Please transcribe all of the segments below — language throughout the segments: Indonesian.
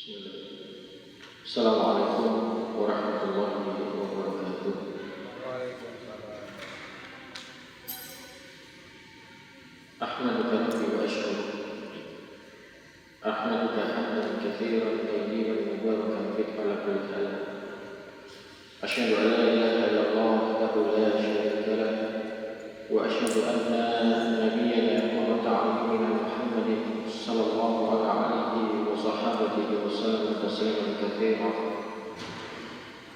Bismillah. Assalamualaikum warahmatullahi wabarakatuh. Ahmaduka rabbi wa ashkuruka. Ahmaduka hamdan katsiran tayyiban mubarakan fihi ala kulli hal. Asyhadu an la ilaha illallah wahdahu la syarika lah wa asyhadu anna nabiyyana wa ta'ala Muhammadin sallallahu alaihi wa sahbihi wa sallam tasliman katsiran.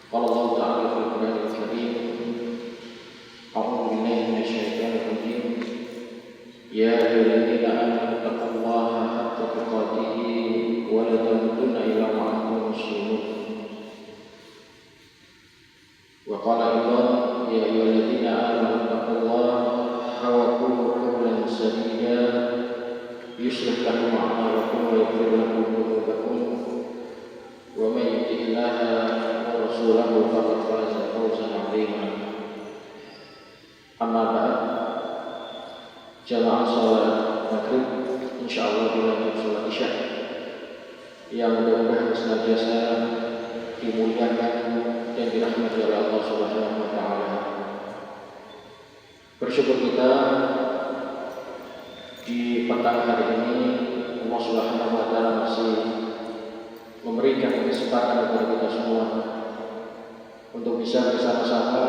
Qala Allah ta'ala fil Qur'anil Karim, a'udzu billahi minasyaitonir rajim. Ya ayyuhalladzina amanu taqullaha haqqa tuqatih wa la tamutunna illa wa antum muslimun. Wa qala Allah, ya ayyuhalladzina amanu taqullaha wa qulu qawlan sadida yuslih lakum a'malakum wa yaghfir lakum dhunubakum wa may yuti'illaha wa rasulahu faqad faza fawzan 'azima. Amma ba'd. Jamaah salat maghrib insyaallah dilanjut salat isya yang mudah-mudahan senantiasa dimuliakan dan dirahmati oleh Allah Subhanahu wa taala. Bersyukur kita di petang hari ini Allah Subhanahu wa taala masih memberikan kesempatan kepada kita semua untuk bisa bersama-sama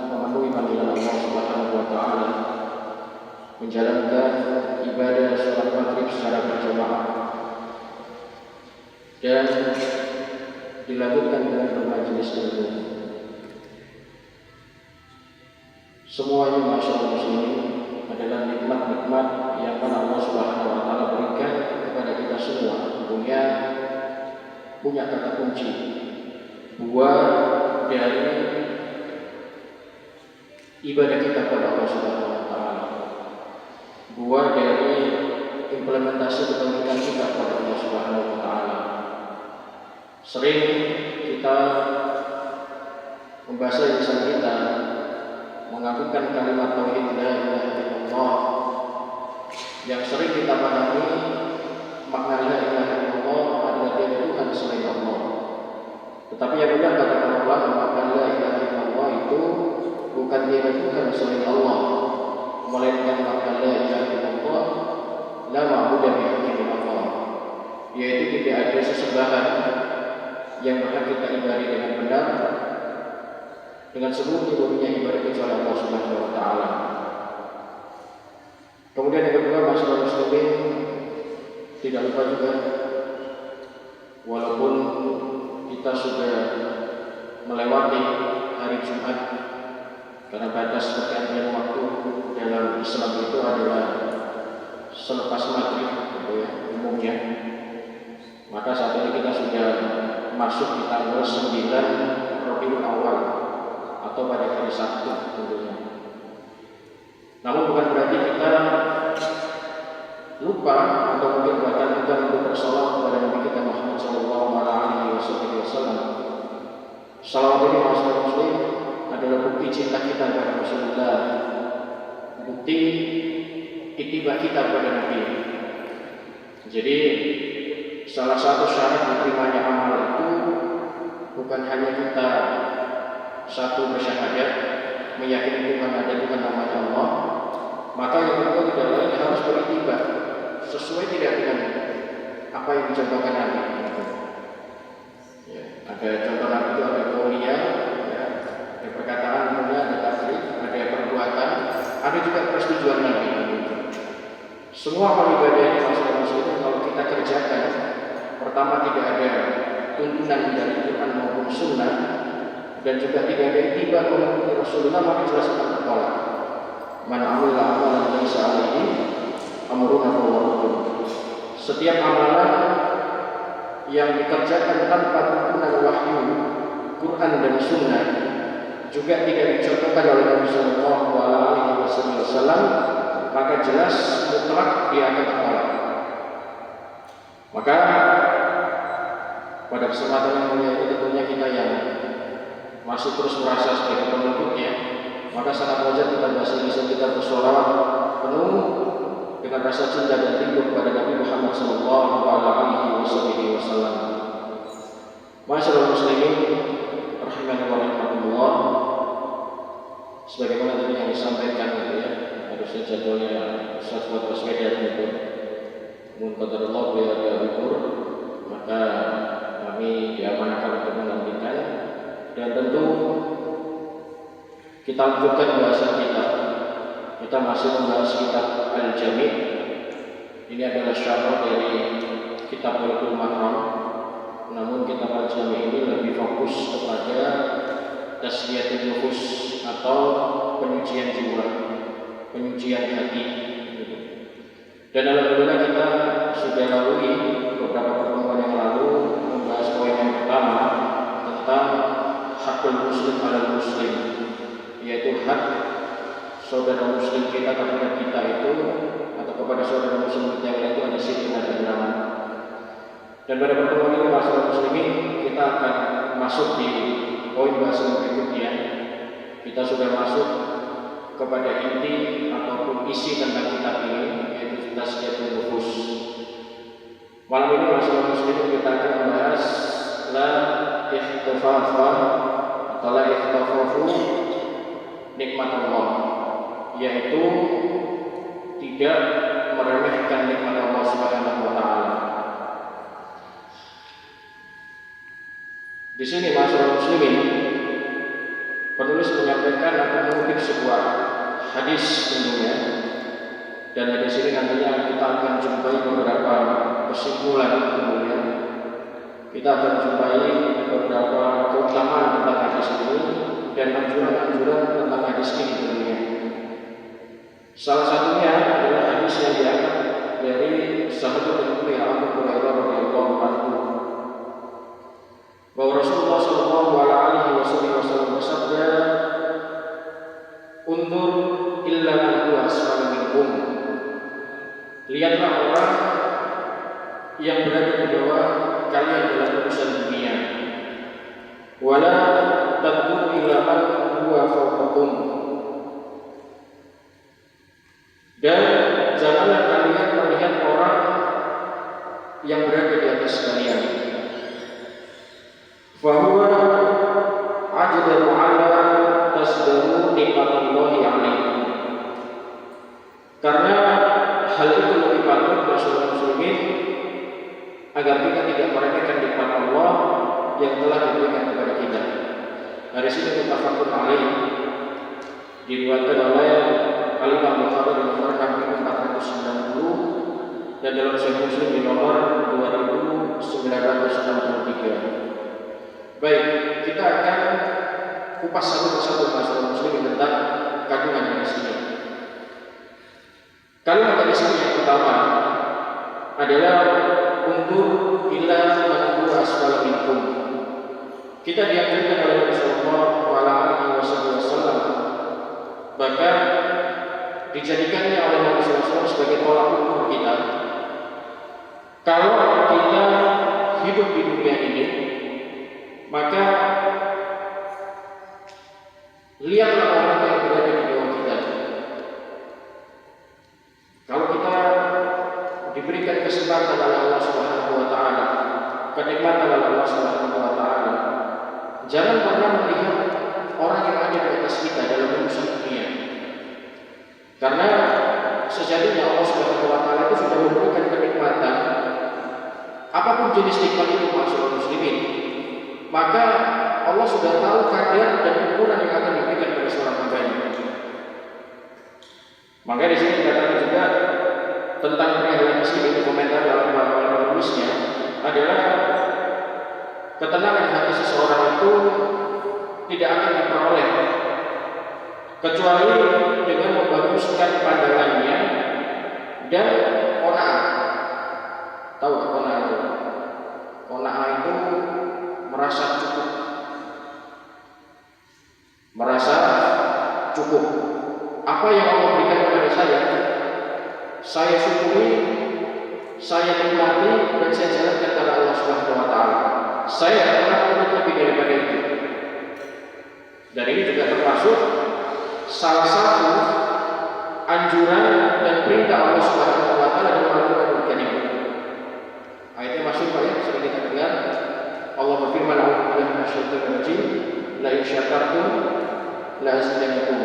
memenuhi panggilan Allah Subhanahu wa taala, menjalankan ibadah salat maghrib secara berjamaah dan dilanjutkan dengan bermajelis ilmu. Semuanya masyaallah muslimin adalah nikmat-nikmat yang mana Allah Subhanahu wa taala berikan kepada kita semua, punya kata kunci buat dari ibadah kita kepada Allah Subhanahu wa taala, buat dari implementasi kebaikan kita kepada Allah Subhanahu wa taala. Sering kita membaca lisan kita mengakukan kalimat tauhid la ilaha illallah, yang sering kita pahami makna la ilaha illallah adalah tiada Tuhan selain Allah. Tetapi yang benar kata Allah, makna la ilaha illallah itu bukan tiada Tuhan selain Allah, melainkan makna la ilaha illallah la ma'budu bihaqqin illallah, yaitu tidak ada sesembahan yang berhak kita ibadati dengan benar dengan seluruh-seluruhnya ibadah kecuali Allah Subhanahu wa taala. Kemudian yang kedua, masyarakat muslimin tidak lupa juga, walaupun kita sudah melewati hari Jumat, karena batas pergantian waktu dalam Islam itu adalah selepas maghrib umumnya, maka saat ini kita sudah masuk di tanggal 9 Rabiul Awal atau pada hari Sabtu tentunya. Namun bukan berarti kita lupa atau mungkin bahkan kita untuk bersolawat kepada Nabi kita Muhammad sallallahu alaihi wasallam. Salawat ini masyarakat muslim adalah bukti cinta kita kepada Rasulullah, bukti ittiba kita kepada Nabi. Jadi salah satu syarat diterimanya amal itu bukan hanya kita satu bersyahadat meyakini Tuhan ada, Tuhan namanya Allah, maka yang kedua tidak lain harus berittiba sesuai tidak dengan apa yang dicontohkan Nabi. Ya, ada contoh Nabi itu ada kauliah, ya, ada perkataan, ada takrir, ada perbuatan, ada juga persetujuan Nabi. Semua amal ibadah yang masing-masing kalau kita kerjakan, pertama tidak ada tuntunan dari Quran maupun Sunnah, dan juga tidak ada ittiba mengikuti Rasulullah, maka jelas akan tertolak. Man amila amalan laisa alaihi amruna fahuwa raddun. Setiap amalan yang dikerjakan tanpa tuntunan wahyu Quran dan Sunnah, juga tidak dicontohkan oleh Nabi sallallahu alaihi wasallam, maka jelas mutlak dia akan tertolak. Maka pada kesempatan yang mulia ini tentunya kita yang masih terus merasa sebagai pengikutnya, maka sangat wajar kita masih bisa kita bersolawat penuh dengan rasa cinta dan rindu kepada Nabi Muhammad sallallahu alaihi wasallam. Masyaallah muslimin rahimani wa rahimakumullah. Sebagaimana tadi yang disampaikan gitu ya, harusnya jadwalnya Ustaz buat Baswedan gitu. Mun qadarullah beliau ada libur, maka kami diamanahkan untuk menantikan, dan tentu kita lanjutkan bahasan kita. Kita masih membahas kitab Al-Jami'. Ini adalah syarah dari kitab Bulughul Maram. Namun kitab Al-Jami' ini lebih fokus kepada tasfiyatul nufus atau penyucian jiwa, penyucian hati. Dan alhamdulillah kita sudah lalui beberapa pertemuan yang lalu membahas poin yang pertama tentang hakul muslim ala muslim, yaitu hak saudara muslim kita terhadap kita itu, atau kepada saudara muslim kita yang lain itu ada sifat dan kebenaran. Dan pada pertemuan ini masalah muslimin, kita akan masuk di poin bahasan berikutnya. Kita sudah masuk kepada inti ataupun isi tentang kitab ini, yaitu tasfiyatul nufus. Malam ini masalah muslimin kita akan membahas la ikhtifafa atau la ikhtifafu nikmat Allah, yaitu tidak meremehkan nikmat Allah Subhanahu wa taala. Di sini masalah muslimin, penulis menyampaikan atau mengutip sebuah hadis tentunya, dan dari sini nantinya kita akan jumpai beberapa kesimpulan tentunya. Kita akan jumpai beberapa keutamaan tentang hadis ini dan anjuran-anjuran tentang hadis ini tentunya. Salah satunya adalah hadis yang diangkat dari sahabat yang mulia Abu Hurairah radhiyallahu anhu, bahwa Rasulullah sallallahu alaihi wasallam bersabda, "Undur illa man huwa asfala minkum." Lihatlah orang yang berada di bawah kalian dalam urusan dunia. Wala tandur illa man huwa fawqakum. Dan janganlah kalian melihat orang yang berada di atas kalian. Fahuwa ajdaru ala tasdaru nikmatullahi alaikum. Karena hal itu lebih patut masyarakat muslimin agar kita tidak meremehkan nikmat Allah yang telah diberikan kepada kita. Dari sini muttafaqun alaih, diriwayatkan oleh Al-Imam Bukhari di nomor 6490 dan dalam Sahih Muslim di nomor 2963. Baik, kita akan kupas satu persatu masalah muslim tentang kandungan hadis ini. Kalimat hadis ini yang pertama adalah undur ila man huwa asfala minkum. Kita dianjurkan oleh Nabi sallallahu alaihi wasallam, bahkan dijadikannya oleh Nabi sallallahu alaihi wasallam sebagai tolak ukur kita. Kalau kita hidup di dunia ini, maka lihatlah orang yang berada di bawah kita. Kalau kita diberikan kesempatan oleh Allah Subhanahu wa taala, kenikmatan oleh Allah Subhanahu wa taala, jangan pernah melihat orang yang ada di atas kita dalam urusan dunia. Karena sejatinya Allah Subhanahu wa taala itu sudah memberikan kenikmatan, apapun jenis nikmat itu maksud muslimin, maka Allah sudah tahu kadar dan ukuran yang akan diberikan pada seorang hambanya. Maka di sini dikatakan juga tentang perihal hadis ini, komentar dalam penulisnya adalah ketenangan hati seseorang itu tidak akan diperoleh kecuali dengan membaguskan pandangannya dan qanaah. Tahu nggak qanaah itu? Qanaah itu merasa cukup, merasa cukup. Apa yang Allah berikan kepada saya syukuri, saya nikmati, dan saya jalankan kepada Allah Subhanahu wa taala. Saya akan menuntut lebih daripada itu. Dan ini juga termasuk salah satu anjuran dan perintah Allah Subhanahu wa taala dalam Al-Qur'an Al-Karim. Ayatnya masuk Pak ya, sering kita dengar. Allah berfirman, la azidannakum.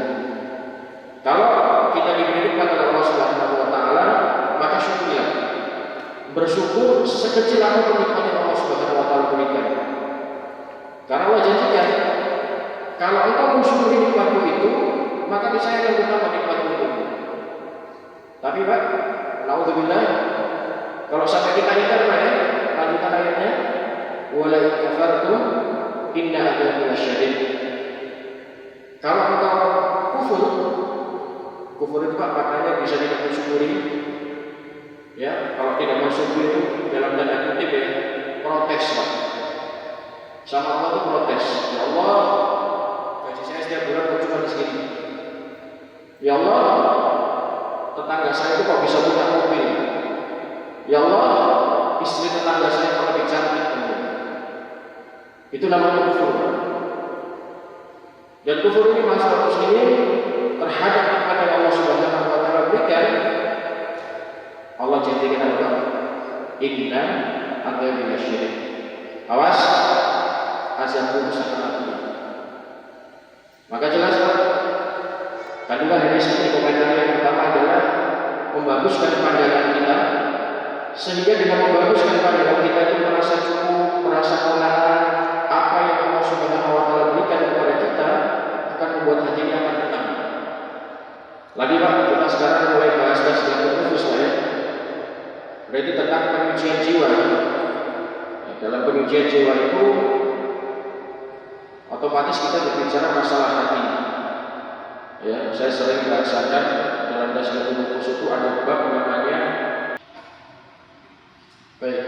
Kalau kita diberi nikmat oleh Allah Subhanahu wa taala, maka syukurlah. Bersyukur sekecil apapun nikmat yang Allah Subhanahu wa taala berikan. Karena Allah janjikan, kalau engkau mensyukuri nikmatku itu, maka saya akan bertambah nikmatku itu. Tapi Pak, naudzubillah, kalau sampai kita ingat Pak ya, lanjutan ayatnya, wala in kafartum inna adzabi lasyadid. Kalau engkau kufur itu Pak maknanya bisa tidak mensyukuri. Ya, kalau tidak mensyukuri itu dalam tanda kutip ya, protes Pak. Sama Allah itu protes. Ya Allah, gaji saya setiap bulan kok cuma di segini. Ya Allah, tetangga saya itu kok bisa punya mobil. Ya Allah, istri tetangga saya kok lebih cantik. Itu namanya kufur. Dan kufur ini masalah muslimin terhadap nikmat yang Allah Subhanahu wa taala berikan. Allah janjikan apa? Inna adzabi lasyadid. Awas, azabku sangat pedih. Maka jelas Pak, kandungan hadis ini komentar yang pertama adalah membaguskan pandangan kita, sehingga dengan membaguskan pandangan kita itu merasa cukup, merasa tenang. Apa yang Allah Subhanahu wa taala berikan kepada kita akan membuat hati kita akan tenang. Lagi Pak, kita sekarang mulai bahas tasbihul nufus ya. Berarti tentang penyucian jiwa. Dalam penyucian jiwa itu otomatis kita berbicara masalah hati. Ya, saya sering merasakan dalam tasbihul nufus itu ada bab namanya. Baik,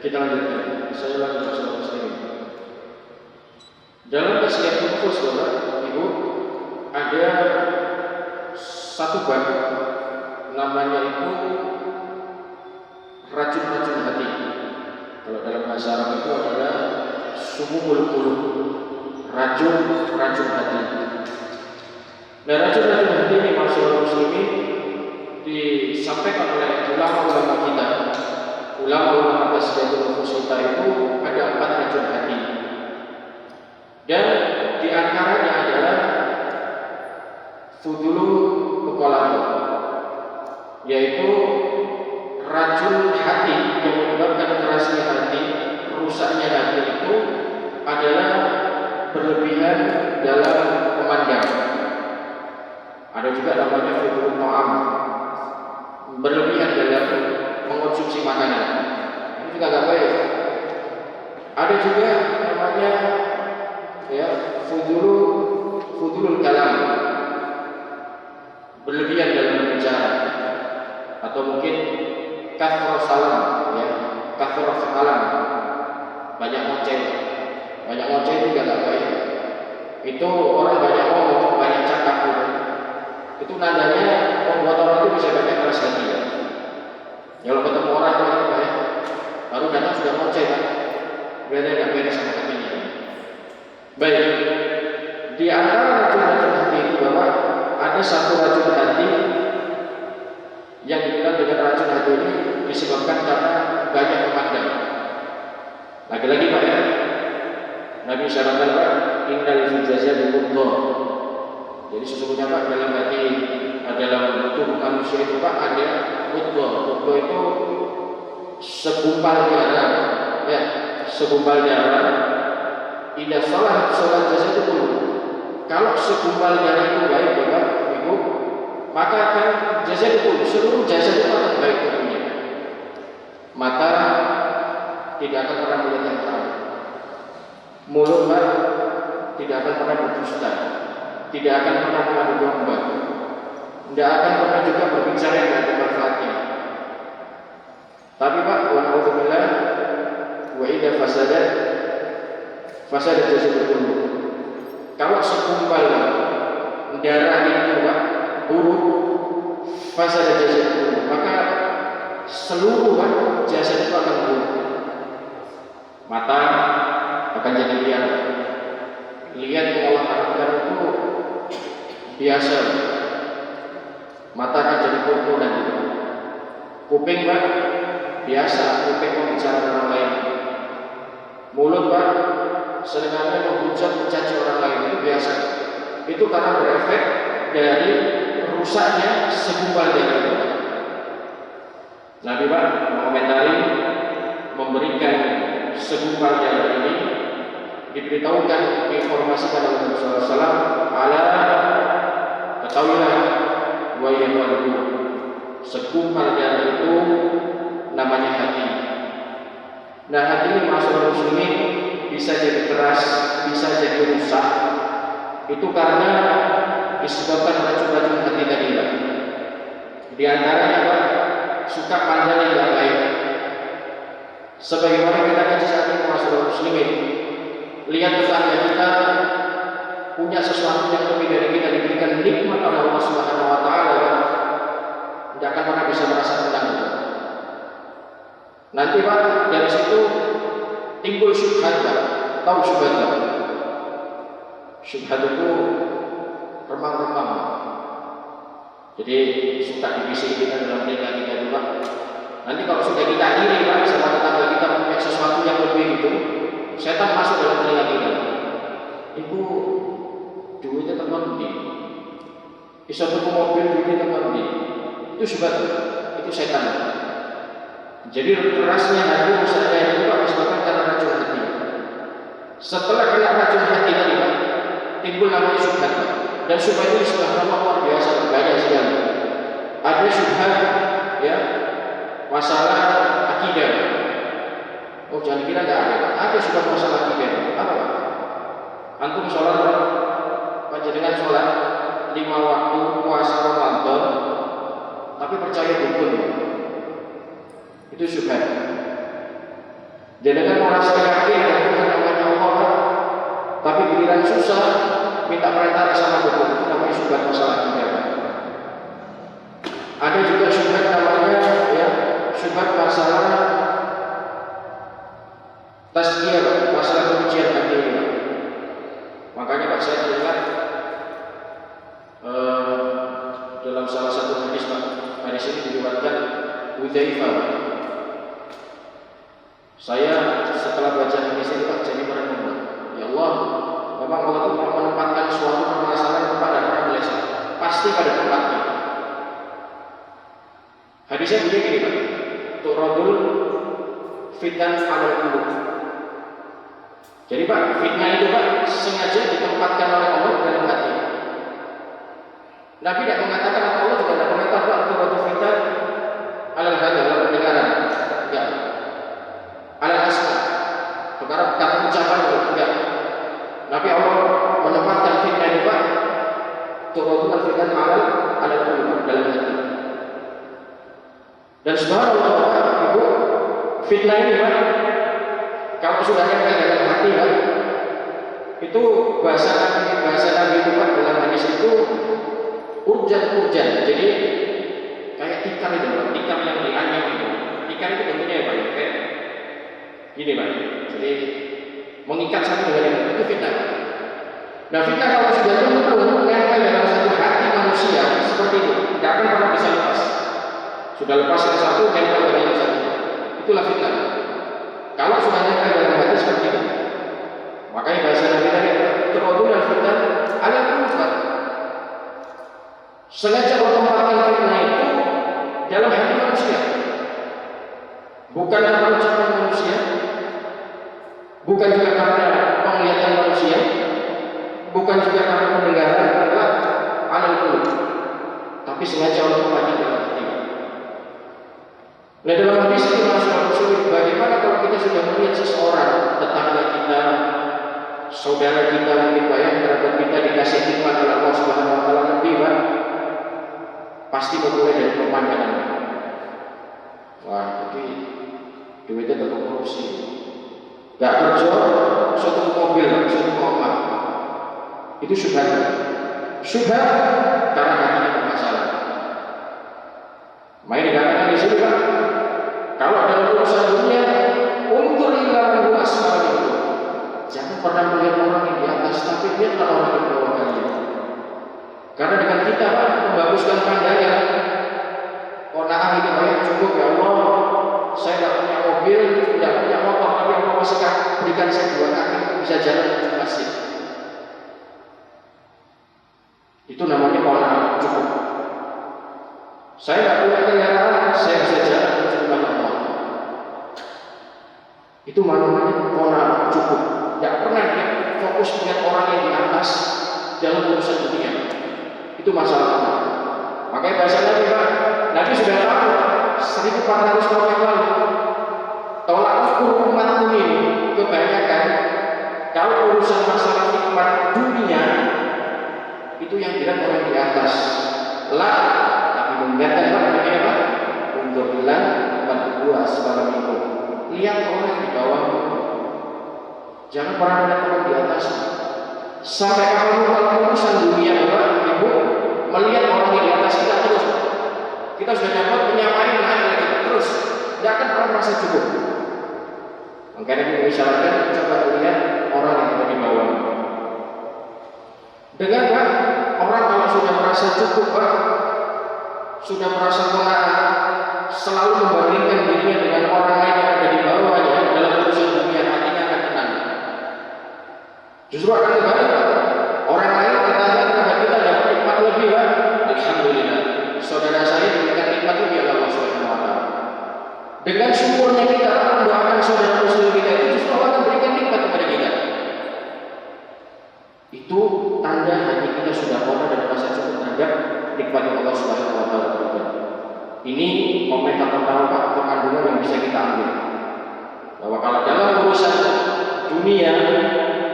kita lanjutkan. Saya lanjut masalah ini. Dalam tasbihul nufus Bapak Ibu ada satu bab namanya itu racun-racun hati. Kalau dalam bahasa Arab itu adalah sumumul qulub, racun hati. Nah, racun-racun hati ini masyarakat muslimin disampaikan oleh ulama-ulama kita. Ulama-ulama tasbihul nufus kita itu ada 4 racun hati. Dan di antaranya adalah fudulu muqallad, yaitu racun hati yang menyebabkan kerasnya hati, rusaknya hati itu adalah berlebihan dalam memandang. Ada juga namanya fudulu ta'am, berlebihan dalam mengonsumsi makanan. Ini juga gak baik. Ada juga namanya ya fudulul kalam, berlebihan dalam berbicara, atau mungkin kathrus salam ya, kathrus salam, banyak ngoceh itu juga gak baik. Itu orang banyak ngomong, banyak cakap gitu. Itu nandanya membuat orang itu bisa banyak keras hati ya. Kalau ketemu orang itu ya, baru datang sudah ngoceh kan, berarti gak beda sama hatinya. Baik, di antara racun-racun hati itu Bapak, ada satu racun hati yang dibilang dengan racun hati ini disebabkan karena banyak memandang. Lagi-lagi Pak ya, Nabi syaratkan Pak, innal fil jasadi mudghah. Jadi sesungguhnya Pak dalam hati, dalam tubuh manusia itu Pak ada mudghah. Mudghah itu segumpal darah, ya, segumpal darah. Indah sholat jasad itu, kalau segumpal darah itu baik Bapak Ibu, maka akan jasad itu, seluruh jasad itu akan baik tentunya. Mata tidak akan pernah melihat yang haram, mulut Pak tidak akan pernah berdusta, tidak akan pernah mengadu domba, tidak akan pernah juga berbicara yang tidak ada manfaatnya. Tapi Pak, wa na'udzubillah, wa idza fasada jasad kullu. Kalau segumpal darah itu Pak buruk, fasada jasad kullu, maka seluruh Pak jasad itu akan buruk. Mata akan jadi lihat yang Allah harapkan itu biasa. Mata akan jadi buta nanti. Kuping Pak biasa, kuping membicara orang lain. Mulut Pak seringkali menghujat mencaci orang lain, itu biasa. itu karena berefek dari rusaknya segumpal darah itu. Nabi Pak mengomentari, memberikan segumpal darah ini, diberitahukan, diinformasikan oleh Rasulullah SAW, ala ketahuilah wa yaqulu, segumpal darah itu namanya hati. Nah, hati ini masalah muslimin bisa jadi keras, bisa jadi rusak. Itu karena disebabkan racun-racun hati tadi. Di antaranya Pak, suka pandang yang tidak baik. Sebagaimana kita kaji saat ini masalah muslimin, lihat tetangga kita punya sesuatu yang lebih dari kita, diberikan nikmat oleh Allah Subhanahu wa taala, tidak akan pernah bisa merasa tenang. Nanti Pak, dari situ timbul syubhat Pak. Tahu syubhat Pak? Syubhat itu remang-remang. Jadi suka dibisik kita dalam telinga kita juga. Nanti kalau sudah kita iri Pak, sama tetangga kita punya sesuatu yang lebih itu, setan masuk dalam telinga kita. Ibu duitnya teman di, bisa tuku mobil duitnya teman di. Itu syubhat, itu setan. Jadi kerasnya hati, rusaknya itu Pak, disebabkan karena racun hati. Setelah kena racun hati tadi Pak, timbul namanya syubhat. Dan syubhat itu subhanallah luar biasa, banyak sekali. Ada syubhat ya masalah akidah. Oh jangan kira nggak ada. Ada syubhat masalah akidah. Apa Pak? Antum sholat, panjenengan sholat 5 waktu puasa Ramadan, tapi percaya dukun. Itu syubhat. Jangan merasa yakin ada Tuhan namanya Allah, tapi giliran susah minta perintah sama dukun. Itu namanya syubhat masalah akidah. Ada juga syubhat namanya ya syubhat masalah tazkiyah, masalah kesucian hati. Makanya Pak, saya teringat dalam salah satu hadis Pak, hadis ini diriwayatkan Hudzaifah. Saya setelah baca hadis ini Pak, jadi merenung, ya Allah, memang Allah itu menempatkan suatu permasalahan pada orang biasa, pasti pada tempatnya. Hadisnya begini Pak, tu'radul fitan ala qulub. Jadi Pak, fitnah itu Pak sengaja ditempatkan oleh Allah dalam hati. Nabi tidak mengatakan, atau Allah juga tidak mengatakan Pak, tu'radul fitan ala hada, ala pendengaran. Enggak. Ala asma, perkara kata ucapan itu enggak. Nabi Allah menempatkan fitnah itu Pak, tu'radul fitan ala qulub, dalam hati. Dan subhanallah Pak, Ibu, fitnah ini Pak, kalau sudah nyampe dalam hati Pak, itu bahasa Nabi itu Pak, dalam hadis itu urjan. Jadi kayak tikar itu Pak, tikar yang dianyam itu. Tikar itu bentuknya ya Pak, kayak gini Pak. Jadi mengikat satu dengan yang lain, itu fitnah. Nah fitnah kalau sudah nyemplung nempel dalam satu hati manusia seperti itu, tidak akan pernah bisa lepas. Sudah lepas yang satu, nempel dengan yang satu. Itulah fitnah. Kalau sudah nempel dalam hati seperti itu, makanya bahasa Nabi tadi tu'radul fitan ala qulub. Sengaja menempatkan fitnah itu dalam hati manusia, bukan karena ucapan manusia, bukan juga karena penglihatan manusia, bukan juga karena pendengaran, adalah ala qulub, tapi sengaja Allah tempatkan dalam hati. Nah dalam hadis ini masalah sulit, bagaimana kalau kita sudah melihat seseorang, tetangga kita, saudara kita, mungkin bayang kerabat kita dikasih nikmat oleh Allah Subhanahu wa taala lebih Pak, pasti memulai dari pemandangan. Wah, jadi duitnya tetap korupsi. Gak kerja, suatu mobil, suatu rumah. Itu syubhat. Syubhat karena hatinya bermasalah. Main dikatakan di sini Pak, kalau dalam urusan dunia, untur illa man asfal itu. Jangan pernah melihat orang yang di atas, tapi lihatlah orang yang di bawah kalian. Karena dengan kita Pak membaguskan pandangan, qanaah itu banyak cukup ya Allah. Saya tidak punya mobil, tidak punya motor, tapi Allah masih berikan saya 2 kaki untuk bisa jalan ke masjid. Saya nggak punya kendaraan, saya bisa jalan menuju rumah Allah. Itu maknanya orang cukup. Tidak pernah dia fokus dengan orang yang di atas dalam urusan dunia. Itu masalahnya. Makanya bahasa Nabi sudah tahu 1400 tahun yang lalu. Tolak ukur umatmu ini kebanyakan kalau urusan masalah nikmat dunia itu yang bilang orang di atas. Lah, tapi mengingatkan apa? Untuk bilang pada dua sebarang itu. Lihat orang di bawah. Jangan pernah melihat orang di atas. Sampai kapan kalau urusan dunia Ibu melihat orang di atas kita terus. Kita sudah dapat penyampaian lagi terus. Tidak akan pernah merasa cukup. Makanya kita misalkan coba lihat orang yang ada di bawah. Dengan Pak, orang kalau sudah merasa cukup Pak, sudah merasa qanaah, selalu membandingkan dirinya dengan orang lain yang ada di bawahnya dalam urusan dunia, hatinya akan tenang. Justru akan kebalik Pak. Orang lain bertanya kepada kita dapat nikmat lebih Pak. Alhamdulillah. Saudara saya diberikan nikmat lebih oleh Allah Subhanahu wa taala. Dengan syukurnya kita mendoakan saudara muslim kita itu justru Allah akan berikan nikmat kepada kita. Itu tanda hati kita sudah qanaah dan merasa cukup terhadap nikmat Allah Subhanahu wa taala. Ini komentar pertama Pak, kandungan yang bisa kita ambil. Bahwa kalau dalam urusan dunia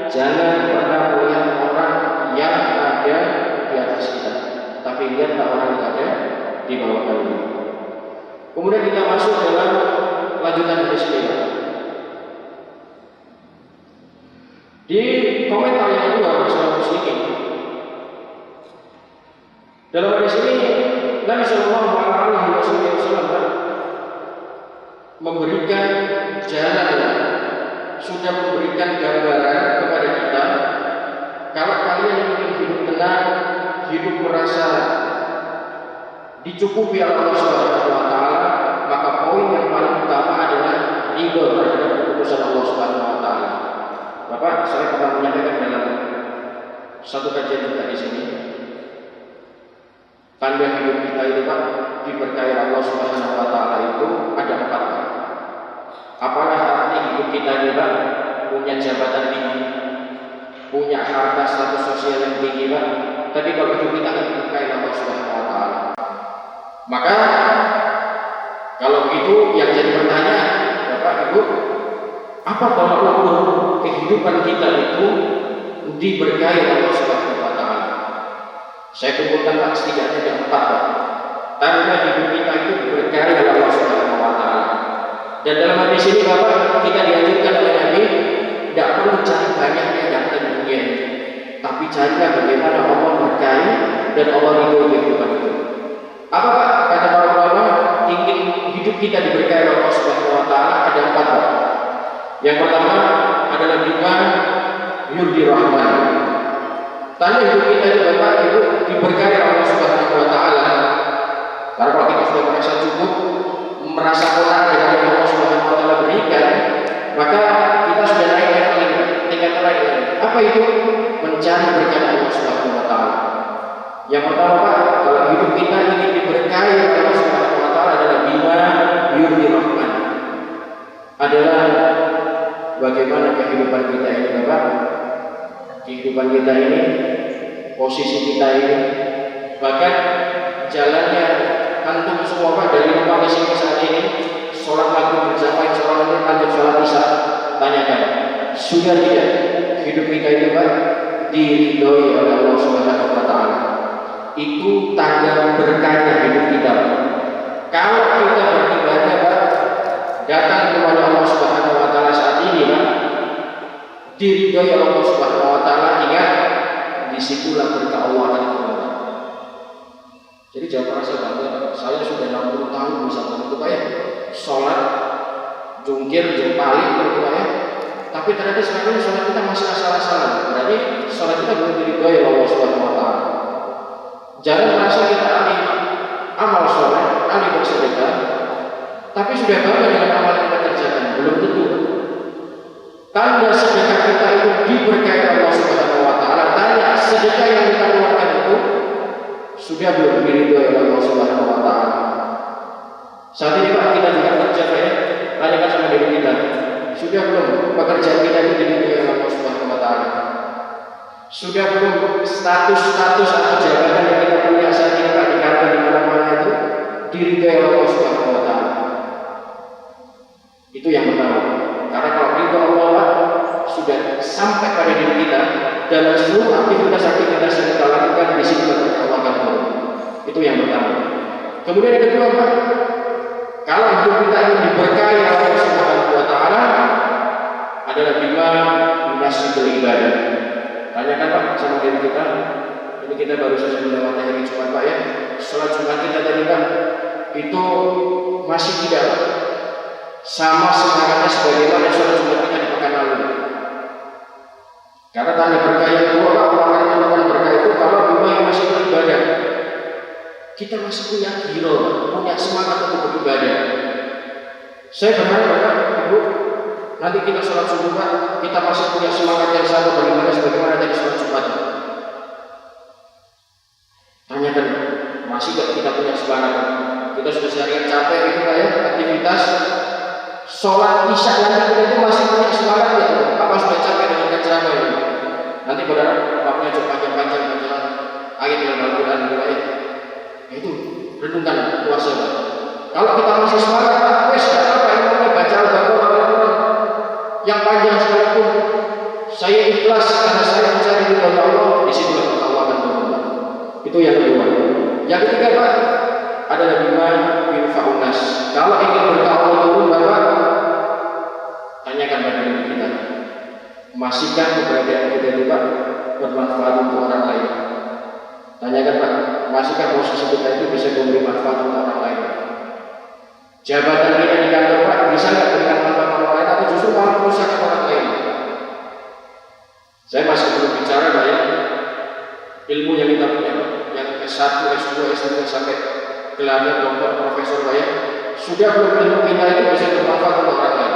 jangan pernah melihat orang yang ada di atas kita, tapi lihatlah orang yang ada di bawah kita. Kemudian kita masuk dalam lanjutan hadis ini. Di komentar yang kedua masalah muslimin. Dalam hadis ini Nabi Sallallahu Alaihi Wasallam memberikan jalan, sudah memberikan gambaran kepada kita. Kalau kalian ingin hidup tenang, hidup merasa dicukupi oleh Allah Subhanahu wa taala, maka poin yang paling utama adalah ridho terhadap keputusan Allah Subhanahu wa taala. Bapak, saya pernah menyampaikan dalam satu kajian juga di sini. Tanda hidup kita itu Pak, diberkahi Allah Subhanahu wa taala itu ada 4 Pak. Apalah arti hidup kita ini Pak? Punya jabatan tinggi, punya harta status sosial yang tinggi Pak. Tapi kalau hidup kita diberkahi Allah Subhanahu wa taala, maka kalau begitu yang jadi pertanyaan Bapak Ibu, apa tolak ukur kehidupan kita itu diberkahi Allah Subhanahu wa taala? Saya kumpulkan Pak, setidaknya ada 4 Pak. Tanda hidup kita itu diberkahi oleh Allah Subhanahu wa taala. Dan dalam hadis ini Bapak, kita dianjurkan oleh Nabi tidak perlu cari banyaknya harta dunia, tapi carilah bagaimana Allah berkahi dan Allah ridho kehidupan itu. Apa Pak? Kata para ulama, ingin hidup kita diberkahi oleh Allah Subhanahu wa taala ada 4 Pak. Yang pertama adalah bima yurdi rahman. Tanda hidup kita itu Bapak Ibu diberkahi oleh Allah Subhanahu wa taala. Karena kalau kita sudah merasa cukup, merasa qanaah dengan yang Allah Subhanahu wa taala berikan, maka kita sudah naik level lagi, tingkat lagi. Apa itu? Mencari berkat Allah Subhanahu wa taala. Yang pertama Pak, kalau hidup kita ingin diberkahi oleh Allah Subhanahu wa taala adalah bima yurdi rahman. Adalah bagaimana kehidupan kita ini Bapak? Kehidupan kita ini, posisi kita ini, bahkan jalannya antum semua Pak dari rumah ke sini saat ini, sholat maghrib berjamaah, sholat maghrib lanjut sholat isya, tanyakan, sudah tidak hidup kita itu Pak diridhoi oleh Allah Subhanahu wa taala? Itu tanda berkahnya hidup kita. Kalau kita beribadah Pak, datang kepada Allah Subhanahu wa taala saat ini Pak, diridhoi oleh Allah Subhanahu wa taala, ingat disitulah berkah Allah akan keluar. Jadi jangan merasa bangga, saya sudah 60 tahun misalkan itu Pak ya, sholat jungkir jempalik gitu Pak ya, tapi ternyata sekarang sholat kita masih asal-asalan, berarti sholat kita belum diridhoi oleh Allah Subhanahu wa taala. Jangan merasa kita ahli amal sholat, ahli bersedekah, tapi sudah bangga dengan amal yang kita kerjakan, belum tentu. Tanda sedekah kita itu diberkahi Allah Subhanahu wa taala. Tanya sedekah yang kita keluarkan itu sudah belum diridhoi oleh Allah Subhanahu wa taala? Saat ini Pak, kita juga kerja Pak ya. Tanyakan sama diri kita, sudah belum pekerjaan kita itu diridhoi oleh Allah Subhanahu wa taala? Sudah belum status atau jabatan yang kita punya saat ini Pak di kantor di mana-mana itu diridhoi oleh Allah Subhanahu wa taala? Itu yang pertama. Karena kalau ridho Allah sudah sampai pada diri kita dan seluruh aktivitas yang kita lakukan di situ berkah Allah akan turun. Itu yang pertama. Kemudian yang kedua Pak, kalau hidup kita ingin diberkahi oleh Allah Subhanahu wa taala adalah bima munasyidul ibadah. Tanyakan Pak sama diri kita. Ini kita baru saja melewati hari Jumat Pak ya. Sholat Jumat kita tadi Pak itu masih tidak sama semangatnya sebagaimana sholat Jumat kita di pekan lalu. Karena tanda berkah yang kedua Allah akan menurunkan berkah itu kalau bima yang masih beribadah. Kita masih punya giro, punya semangat untuk beribadah. Saya berharap Bapak, Ibu, nanti kita sholat subuh Pak, kita masih punya semangat yang sama beribadah sebagaimana tadi sholat Jumat. Tanyakan, masih gak kita punya semangat? Kita sudah seharian capek gitu Pak ya, aktivitas sholat isya nanti kita itu masih punya semangat ya? Apa sudah capek dengan ceramah ini? Nanti pada waktunya coba panjang-panjang baca ayat dalam Al-Quran gitu ya. Itu renungkan puasa Pak. Kalau kita masih semangat, wes gak apa yang mau baca Al-Quran yang panjang sekalipun, saya ikhlas karena saya mencari ridho Allah, di situ Allah akan turun. Itu yang kedua. Yang ketiga Pak adalah bima yunfa'un nas. Kalau ingin berkah Allah turun Bapak, tanyakan pada diri kita, masihkah keberadaan kita itu Pak bermanfaat untuk orang lain? Tanyakan Pak, masihkah posisi kita itu bisa memberi manfaat untuk orang lain? Jabatan kita di kantor Pak bisa nggak berikan manfaat untuk orang lain atau justru malah merusak orang lain? Saya masih belum bicara Pak ya, ilmu yang kita punya Pak, yang S1, S2, S3 sampai gelarnya doktor, profesor Pak ya, sudah belum ilmu kita itu bisa bermanfaat untuk orang lain?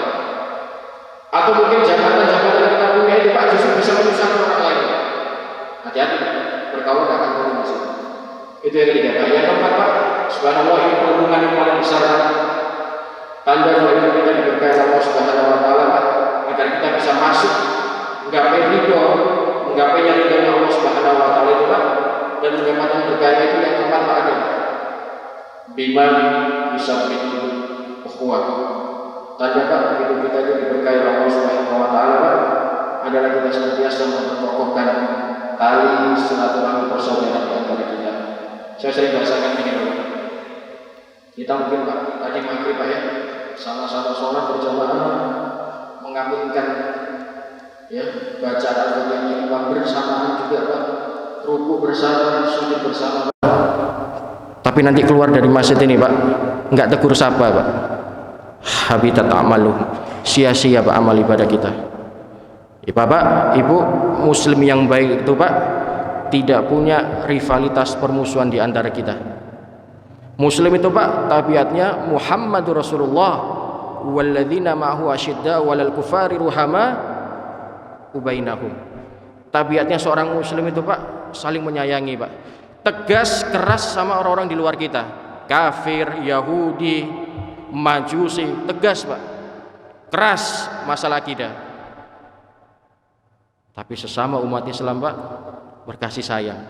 Atau mungkin jabatan-jabatan yang kita punya itu Pak justru bisa merusak orang lain? Hati-hati berkawan akan turun masuk. Itu yang ketiga Pak. Yang keempat Pak, subhanallah, ini perhubungan yang paling besar tanda bahwa kita diberkahi Allah Subhanahu wa taala Pak, agar kita bisa masuk menggapai ridho, menggapainya ridhonya Allah Subhanahu wa taala itu Pak, dan mendapatkan berkahnya itu yang keempat Pak ada bima bisa begitu ukhuwah. Tanda Pak, hidup kita itu diberkahi Allah Subhanahu wa taala Pak, adalah kita senantiasa memperkokohkan tali silaturahmi persaudaraan antara kita. Saya sering bahasakan ini Pak. Kita mungkin Pak tadi maghrib Pak ya, sama-sama sholat berjamaah, mengaminkan ya bacaan Al-Quran imam bersamaan juga Pak, ruku bersama, sujud bersama Pak. Tapi nanti keluar dari masjid ini Pak, nggak tegur sapa Pak. Habitat amalu, sia-sia Pak amal ibadah kita. Ya, Bapak, Ibu, Muslim yang baik itu Pak tidak punya rivalitas permusuhan di antara kita. Muslim itu Pak tabiatnya Muhammadur Rasulullah walladzina ma'ahu asyidda walal kufari ruhama ubainahum. Tabiatnya seorang Muslim itu Pak saling menyayangi Pak. Tegas keras sama orang-orang di luar kita, kafir, Yahudi, Majusi, tegas Pak, keras masalah akidah. Tapi sesama umat Islam Pak berkasih sayang.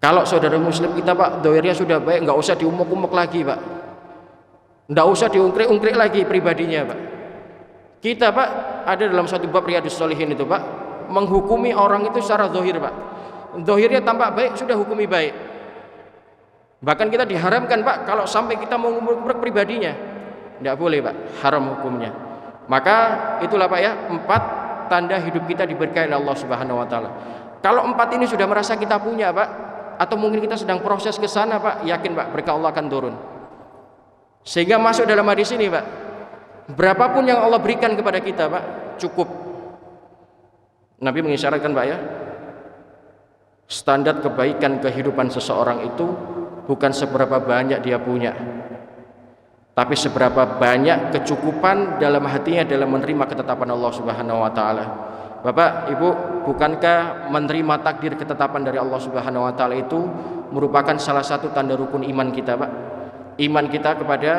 Kalau saudara Muslim kita Pak dohirnya sudah baik, nggak usah diumuk-umuk lagi Pak, nggak usah diungkrik-ungkrik lagi pribadinya Pak. Kita Pak ada dalam satu bab Riyadhus Shalihin itu Pak menghukumi orang itu secara dohir Pak. Dohirnya tampak baik sudah hukumi baik. Bahkan kita diharamkan Pak kalau sampai kita mau ngumuk-ngumuk pribadinya, nggak boleh Pak, haram hukumnya. Maka itulah Pak ya 4 tanda hidup kita diberkahi oleh Allah Subhanahu wa taala. Kalau 4 ini sudah merasa kita punya Pak, atau mungkin kita sedang proses ke sana Pak, yakin Pak berkah Allah akan turun. Sehingga masuk dalam hadis ini Pak, berapapun yang Allah berikan kepada kita Pak, cukup. Nabi mengisyaratkan Pak ya, standar kebaikan kehidupan seseorang itu bukan seberapa banyak dia punya, tapi seberapa banyak kecukupan dalam hatinya dalam menerima ketetapan Allah Subhanahu wa taala. Bapak, Ibu, bukankah menerima takdir ketetapan dari Allah Subhanahu wa taala itu merupakan salah satu tanda rukun iman kita, Pak? Iman kita kepada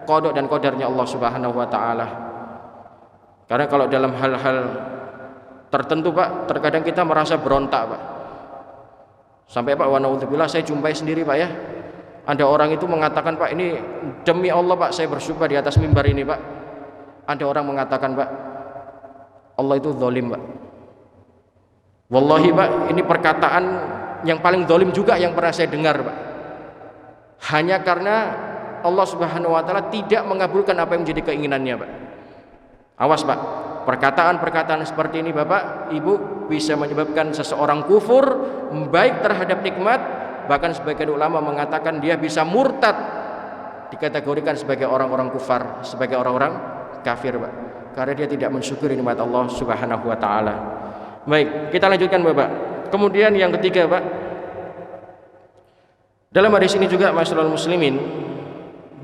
qada dan qadarnya Allah Subhanahu wa taala. Karena kalau dalam hal-hal tertentu, Pak, terkadang kita merasa berontak, Pak. Sampai Pak, wa naudzubillah, saya jumpai sendiri, Pak, ya. Ada orang itu mengatakan, Pak, ini demi Allah, Pak, saya bersumpah di atas mimbar ini, Pak. Ada orang mengatakan, Pak, Allah itu zalim, Pak. Wallahi, Pak, ini perkataan yang paling zalim juga yang pernah saya dengar, Pak. Hanya karena Allah Subhanahu wa taala tidak mengabulkan apa yang menjadi keinginannya, Pak. Awas, Pak. Perkataan-perkataan seperti ini, Bapak, Ibu, bisa menyebabkan seseorang kufur baik terhadap nikmat, bahkan sebagian ulama mengatakan dia bisa murtad, dikategorikan sebagai orang-orang kufar, sebagai orang-orang kafir, Pak. Karena dia tidak mensyukuri nikmat Allah Subhanahu wa taala. Baik, kita lanjutkan, Bapak. Kemudian yang ketiga, Pak. Dalam hadis ini juga masyaallah muslimin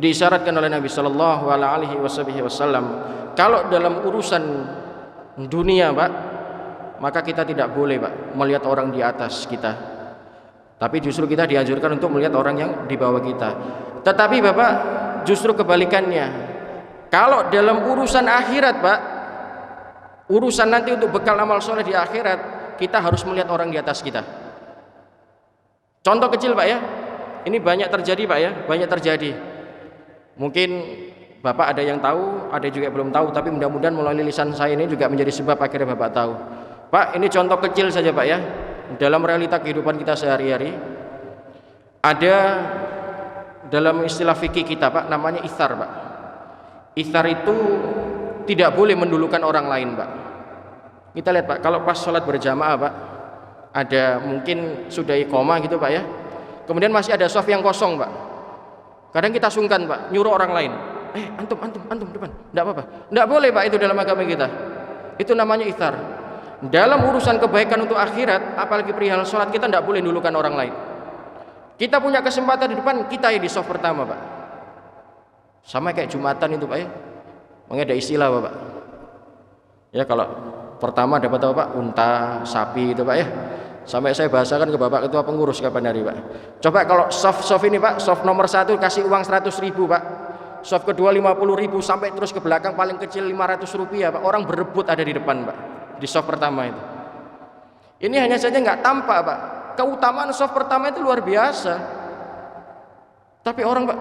disyaratkan oleh Nabi sallallahu alaihi wasallam, kalau dalam urusan dunia, Pak, maka kita tidak boleh, Pak, melihat orang di atas kita. Tapi justru kita dianjurkan untuk melihat orang yang di bawah kita. Tetapi, Bapak, justru kebalikannya. Kalau dalam urusan akhirat, Pak, urusan nanti untuk bekal amal soleh di akhirat, kita harus melihat orang di atas kita. Contoh kecil, Pak, ya. Ini banyak terjadi, Pak, ya. Banyak terjadi. Mungkin Bapak ada yang tahu, ada juga yang belum tahu, tapi mudah-mudahan melalui lisan saya ini juga menjadi sebab akhirnya Bapak tahu. Pak, ini contoh kecil saja, Pak, ya. Dalam realita kehidupan kita sehari-hari, ada dalam istilah fikih kita, Pak, namanya itsar, Pak. Itsar itu tidak boleh mendulukan orang lain, Pak. Kita lihat, Pak, kalau pas sholat berjamaah, Pak, ada mungkin sudah iqomah gitu, Pak, ya. Kemudian masih ada shaf yang kosong, Pak. Kadang kita sungkan, Pak, nyuruh orang lain, antum depan. Enggak apa-apa. Enggak boleh, Pak, itu dalam agama kita. Itu namanya itsar. Dalam urusan kebaikan untuk akhirat, apalagi perihal sholat, kita enggak boleh mendulukan orang lain. Kita punya kesempatan di depan, kita di shaf pertama, Pak. Sama kayak Jumatan itu, Pak, ya. Makanya ada istilah, Pak. Ya, kalau pertama dapat apa, Pak? Unta, sapi itu, Pak, ya. Sampai saya bahasakan ke Bapak Ketua Pengurus kapan hari, Pak. Coba kalau soft ini, Pak, soft nomor 1 kasih uang 100.000, Pak. Soft kedua 50.000 sampai terus ke belakang paling kecil 500 rupiah, Pak. Orang berebut ada di depan, Pak. Di soft pertama itu. Ini hanya saja nggak tampak, Pak. Keutamaan soft pertama itu luar biasa. Tapi orang, Pak,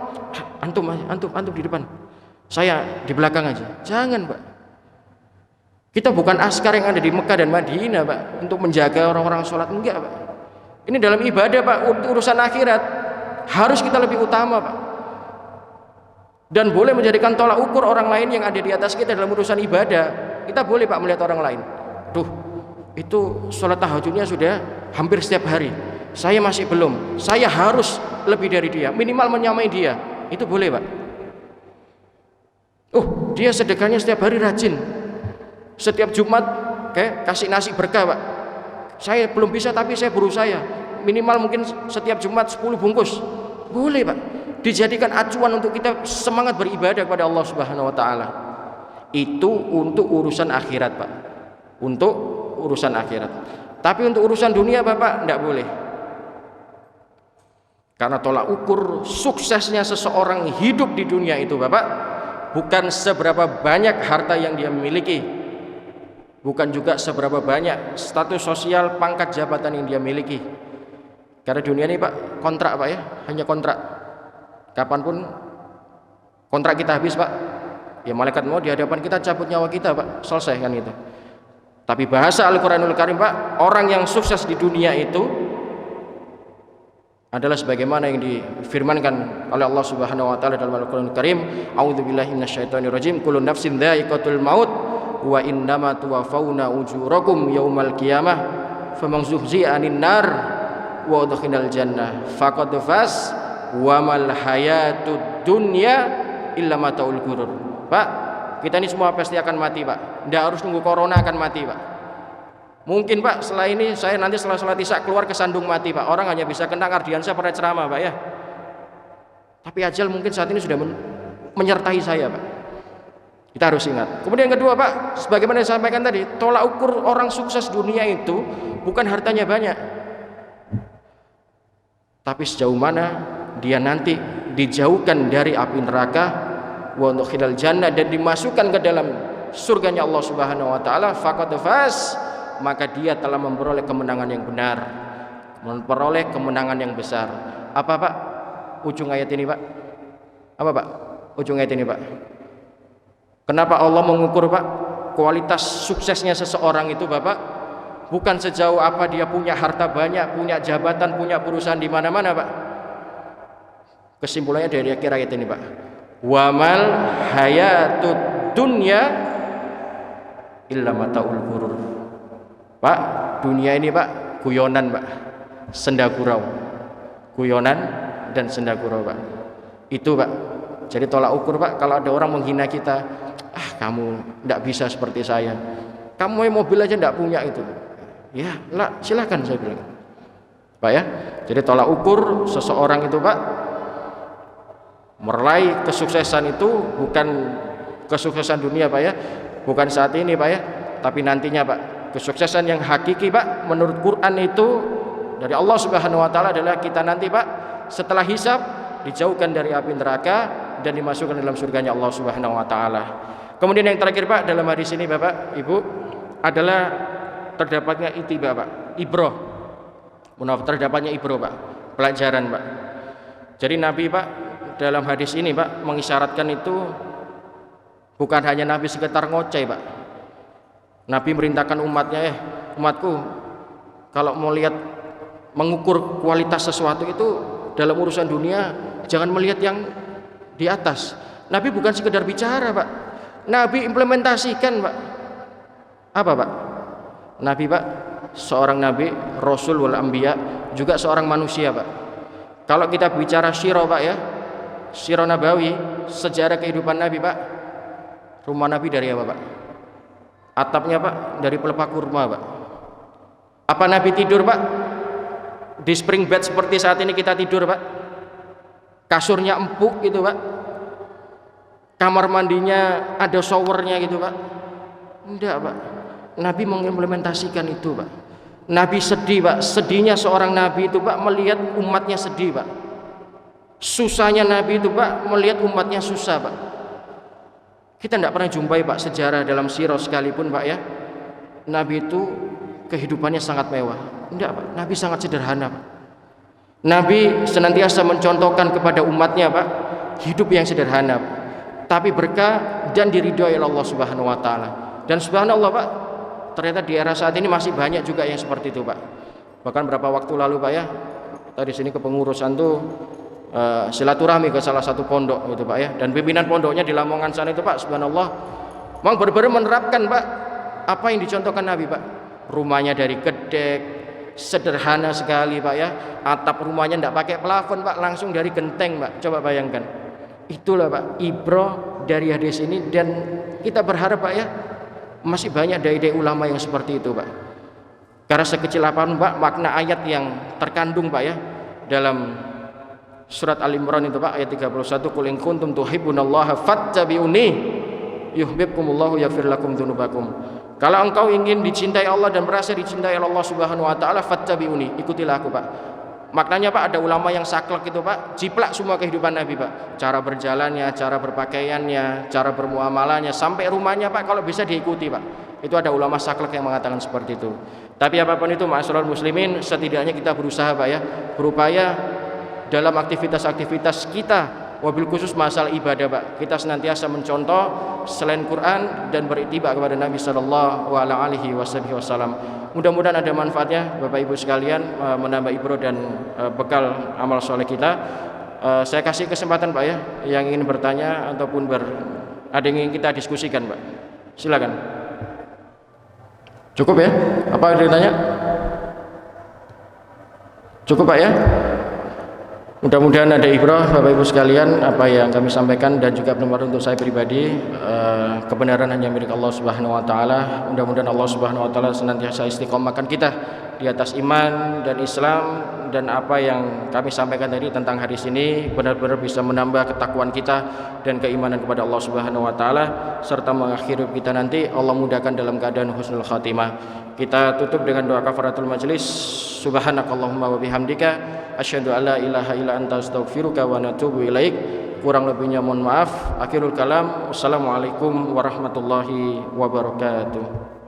antum di depan, saya di belakang aja. Jangan, Pak. Kita bukan askar yang ada di Mekah dan Madinah, Pak, untuk menjaga orang-orang sholat. Enggak, Pak. Ini dalam ibadah, Pak, urusan akhirat harus kita lebih utama, Pak. Dan boleh menjadikan tolak ukur orang lain yang ada di atas kita dalam urusan ibadah. Kita boleh, Pak, melihat orang lain. Tuh, itu sholat tahajudnya sudah hampir setiap hari. Saya masih belum. Saya harus lebih dari dia, minimal menyamai dia. Itu boleh, Pak. Dia sedekahnya setiap hari rajin. Setiap Jumat kayak kasih nasi berkah, Pak. Saya belum bisa tapi saya berusaha. Minimal mungkin setiap Jumat 10 bungkus. Boleh, Pak. Dijadikan acuan untuk kita semangat beribadah kepada Allah Subhanahu wa taala. Itu untuk urusan akhirat, Pak. Untuk urusan akhirat. Tapi untuk urusan dunia, Bapak, enggak boleh. Karena tolak ukur suksesnya seseorang hidup di dunia itu, Bapak, bukan seberapa banyak harta yang dia miliki, bukan juga seberapa banyak status sosial, pangkat jabatan yang dia miliki. Karena dunia ini, Pak, kontrak, Pak, ya, hanya kontrak. Kapanpun kontrak kita habis, Pak, ya malaikat mau di hadapan kita cabut nyawa kita, Pak, selesai kan itu. Tapi bahasa Al-Quranul Karim, Pak, orang yang sukses di dunia itu adalah sebagaimana yang difirmankan oleh Allah Subhanahu wa taala dalam Al-Qur'anul Karim, a'udzubillahi minasyaitonirrajim, kullu nafsin dha'iqatul maut wa innama tuwaffawna ujurakum yaumal qiyamah faman zuhzi'a 'anil nar wa udkhilal jannah faqad faz wa mal hayatud dunya illa mataul ghurur. Pak, kita ini semua pasti akan mati, Pak. Tidak harus nunggu corona akan mati, Pak. Mungkin, Pak, setelah ini saya nanti setelah sholat isya keluar kesandung mati, Pak. Orang hanya bisa kena Ardiansyah pernah ceramah, Pak, ya. Tapi ajal mungkin saat ini sudah menyertai saya, Pak. Kita harus ingat. Kemudian yang kedua Pak, sebagaimana yang saya sampaikan tadi, tolak ukur orang sukses dunia itu bukan hartanya banyak, tapi sejauh mana dia nanti dijauhkan dari api neraka, wa udkhilal jannah, dan dimasukkan ke dalam surganya Allah Subhanahu wa taala, faqad faz, maka dia telah memperoleh kemenangan yang benar, memperoleh kemenangan yang besar. Apa Pak ujung ayat ini Pak? Apa Pak ujung ayat ini Pak? Kenapa Allah mengukur Pak kualitas suksesnya seseorang itu Bapak? Bukan sejauh apa dia punya harta banyak, punya jabatan, punya perusahaan di mana-mana Pak. Kesimpulannya dari akhir ayat ini Pak. Wamal hayatud dunya illa mataul ghurur. Pak, dunia ini Pak guyonan Pak, senda gurau. Guyonan dan senda gurau Pak. Itu Pak. Jadi tolak ukur Pak, kalau ada orang menghina kita, kamu tidak bisa seperti saya, kamu mobil aja tidak punya itu, ya lah silakan saya bilang Pak ya. Jadi tolak ukur seseorang itu Pak, meraih kesuksesan itu bukan kesuksesan dunia Pak ya, bukan saat ini Pak ya, tapi nantinya Pak. Kesuksesan yang hakiki Pak menurut Quran itu dari Allah Subhanahu wa taala adalah kita nanti Pak setelah hisab dijauhkan dari api neraka dan dimasukkan dalam surganya Allah Subhanahu wa taala. Kemudian yang terakhir Pak dalam hadis ini Bapak Ibu adalah terdapatnya itibah Pak, ibroh. Terdapatnya ibroh Pak, pelajaran Pak. Jadi Nabi Pak dalam hadis ini Pak mengisyaratkan itu bukan hanya Nabi sekedar ngoceh Pak. Nabi merintahkan umatnya, umatku kalau mau lihat mengukur kualitas sesuatu itu dalam urusan dunia jangan melihat yang di atas. Nabi bukan sekedar bicara Pak, Nabi implementasikan Pak. Apa Pak? Nabi Pak seorang Nabi, Rasul wal Anbiya, juga seorang manusia Pak. Kalau kita bicara sirah Pak ya, sirah Nabawi, sejarah kehidupan Nabi Pak, rumah Nabi dari apa Pak? Atapnya Pak dari pelepah kurma Pak. Apa Nabi tidur Pak di spring bed seperti saat ini kita tidur Pak? Kasurnya empuk gitu Pak, kamar mandinya ada showernya gitu Pak? Enggak Pak. Nabi mengimplementasikan itu Pak. Nabi sedih Pak, sedihnya seorang Nabi itu Pak melihat umatnya sedih Pak. Susahnya Nabi itu Pak melihat umatnya susah Pak. Kita tidak pernah jumpai Pak sejarah dalam sirah sekalipun Pak ya, Nabi itu kehidupannya sangat mewah. Enggak Pak, Nabi sangat sederhana Pak. Nabi senantiasa mencontohkan kepada umatnya Pak hidup yang sederhana Pak, tapi berkah dan diridhoi oleh Allah Subhanahu wa taala. Dan subhanallah Pak, ternyata di era saat ini masih banyak juga yang seperti itu Pak. Bahkan berapa waktu lalu Pak ya, kita di sini kepengurusan tuh silaturahmi ke salah satu pondok itu Pak ya, dan pimpinan pondoknya di Lamongan sana itu Pak, subhanallah memang benar-benar menerapkan Pak apa yang dicontohkan Nabi Pak. Rumahnya dari gedek, sederhana sekali Pak ya, atap rumahnya tidak pakai plafon Pak, langsung dari genteng Pak. Coba bayangkan, itulah Pak ibroh dari hadis ini. Dan kita berharap Pak ya masih banyak dai-dai ulama yang seperti itu Pak, karena sekecil apapun Pak makna ayat yang terkandung Pak ya dalam surat Al-Imran itu Pak ayat 31, qul in kuntum tuhibbunallaha fattabi'uni yuhibbukumullahu yaghfir lakum dzunubakum. Kalau engkau ingin dicintai Allah dan merasa dicintai oleh Allah Subhanahu wa taala, fattabi'uni, ikutilah aku Pak. Maknanya Pak ada ulama yang saklek itu Pak, jiplak semua kehidupan Nabi Pak, cara berjalannya, cara berpakaiannya, cara bermuamalahnya, sampai rumahnya Pak kalau bisa diikuti Pak. Itu ada ulama saklek yang mengatakan seperti itu. Tapi apapun itu ma'asyiral muslimin, setidaknya kita berusaha Pak ya, berupaya dalam aktivitas-aktivitas kita, wabil khusus masalah ibadah Pak, kita senantiasa mencontoh selain Quran dan beriktibar kepada Nabi sallallahu alaihi wasallam. Mudah-mudahan ada manfaatnya Bapak Ibu sekalian, menambah ibroh dan bekal amal soleh kita. Saya kasih kesempatan Pak ya, yang ingin bertanya ataupun ada yang ingin kita diskusikan Pak, silakan. Cukup ya? Apa yang ditanya? Cukup Pak ya? Mudah-mudahan ada ibrah Bapak Ibu sekalian apa yang kami sampaikan, dan juga benar untuk saya pribadi kebenaran hanya milik Allah Subhanahu wa taala. Mudah-mudahan Allah Subhanahu wa taala senantiasa istiqomahkan kita di atas iman dan Islam, dan apa yang kami sampaikan tadi tentang hadis ini benar-benar bisa menambah ketakwaan kita dan keimanan kepada Allah Subhanahu wa taala, serta mengakhiri kita nanti Allah mudahkan dalam keadaan husnul khatimah. Kita tutup dengan doa kafaratul majlis. Subhanakallahumma wa bihamdika asyhadu an la ilaha illa anta astaghfiruka wa atubu ilaik. Kurang lebihnya mohon maaf. Akhirul kalam. Wassalamualaikum warahmatullahi wabarakatuh.